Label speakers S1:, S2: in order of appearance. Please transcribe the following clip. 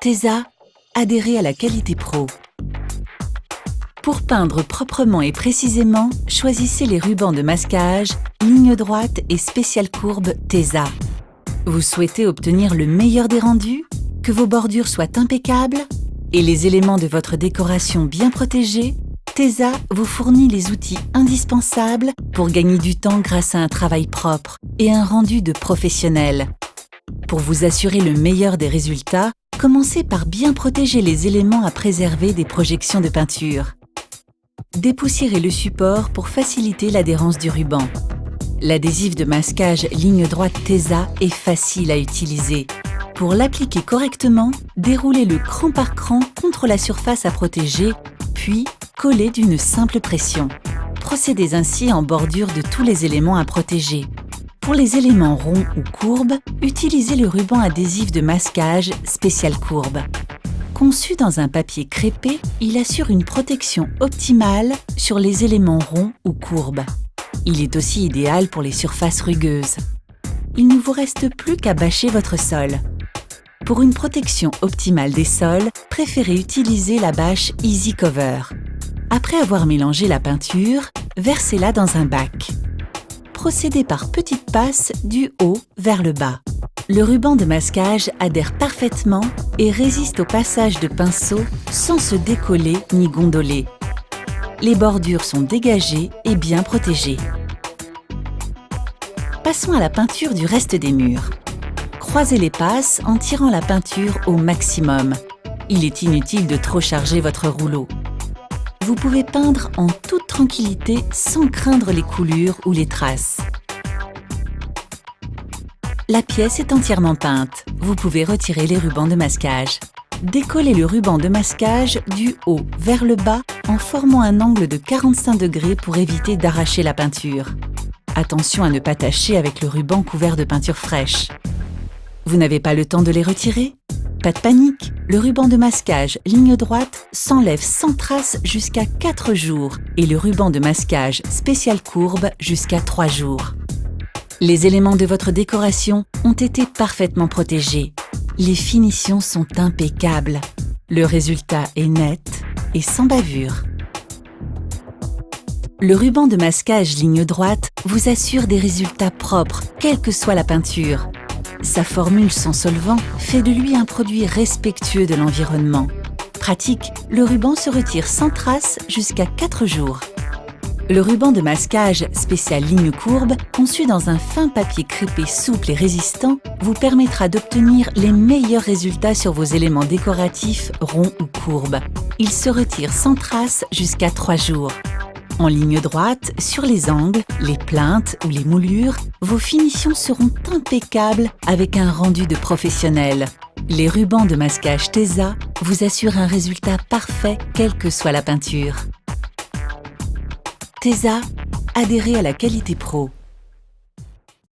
S1: Tesa, adhérez à la qualité pro. Pour peindre proprement et précisément, choisissez les rubans de masquage, ligne droite et spéciale courbe Tesa. Vous souhaitez obtenir le meilleur des rendus, que vos bordures soient impeccables et les éléments de votre décoration bien protégés? Tesa vous fournit les outils indispensables pour gagner du temps grâce à un travail propre et un rendu de professionnel. Pour vous assurer le meilleur des résultats, commencez par bien protéger les éléments à préserver des projections de peinture. Dépoussiérez le support pour faciliter l'adhérence du ruban. L'adhésif de masquage ligne droite Tesa est facile à utiliser. Pour l'appliquer correctement, déroulez-le cran par cran contre la surface à protéger, puis collez d'une simple pression. Procédez ainsi en bordure de tous les éléments à protéger. Pour les éléments ronds ou courbes, utilisez le ruban adhésif de masquage spéciale courbe. Conçu dans un papier crêpé, il assure une protection optimale sur les éléments ronds ou courbes. Il est aussi idéal pour les surfaces rugueuses. Il ne vous reste plus qu'à bâcher votre sol. Pour une protection optimale des sols, préférez utiliser la bâche Easy Cover. Après avoir mélangé la peinture, versez-la dans un bac. Procédez par petites passes du haut vers le bas. Le ruban de masquage adhère parfaitement et résiste au passage de pinceau sans se décoller ni gondoler. Les bordures sont dégagées et bien protégées. Passons à la peinture du reste des murs. Croisez les passes en tirant la peinture au maximum. Il est inutile de trop charger votre rouleau. Vous pouvez peindre en toute tranquillité sans craindre les coulures ou les traces. La pièce est entièrement peinte. Vous pouvez retirer les rubans de masquage. Décollez le ruban de masquage du haut vers le bas en formant un angle de 45 degrés pour éviter d'arracher la peinture. Attention à ne pas tacher avec le ruban couvert de peinture fraîche. Vous n'avez pas le temps de les retirer? Pas de panique, le ruban de masquage ligne droite s'enlève sans trace jusqu'à 4 jours et le ruban de masquage spéciale courbe jusqu'à 3 jours. Les éléments de votre décoration ont été parfaitement protégés. Les finitions sont impeccables. Le résultat est net et sans bavure. Le ruban de masquage ligne droite vous assure des résultats propres, quelle que soit la peinture. Sa formule sans solvant fait de lui un produit respectueux de l'environnement. Pratique, le ruban se retire sans trace jusqu'à 4 jours. Le ruban de masquage spécial ligne courbe, conçu dans un fin papier crêpé souple et résistant, vous permettra d'obtenir les meilleurs résultats sur vos éléments décoratifs ronds ou courbes. Il se retire sans trace jusqu'à 3 jours. En ligne droite, sur les angles, les plinthes ou les moulures, vos finitions seront impeccables avec un rendu de professionnel. Les rubans de masquage Tesa vous assurent un résultat parfait quelle que soit la peinture. Tesa, adhérez à la qualité pro.